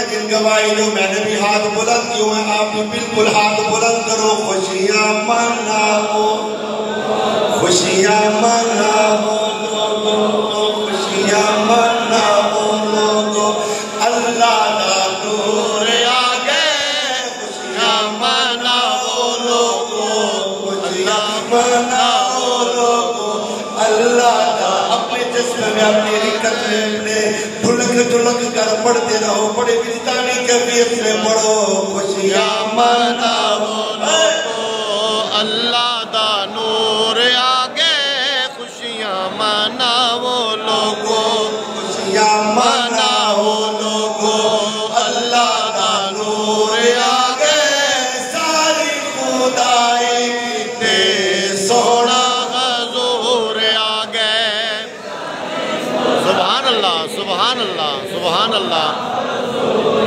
لیکن گواہی جو میں نے بھی ہاتھ بلند کیوں ہے، آپ بھی بالکل ہاتھ بلند کرو. خوشیاں مناؤ، خوشیاں مناؤ لوگو، خوشیاں مناؤ لوگو، اللہ دا نور آ گئے. خوشیاں مناؤ لوگو، خوشیاں مناؤ لوگو، اللہ دا. اپنے جسم میں اپنی حرکت میں اپنے ڈھلک کر پڑھتے رہو، بڑے بلتانی کیفیت میں پڑھو. خوشیاں مناؤ لوگو، اللہ دا نور آگے. خوشیاں مناؤ لوگو، خوشیاں مناؤ لوگو، اللہ دا نور آگے. ساری خدائی تے سونا حضور آگے. سبحان اللہ، سبحان اللہ، سبحان اللہ.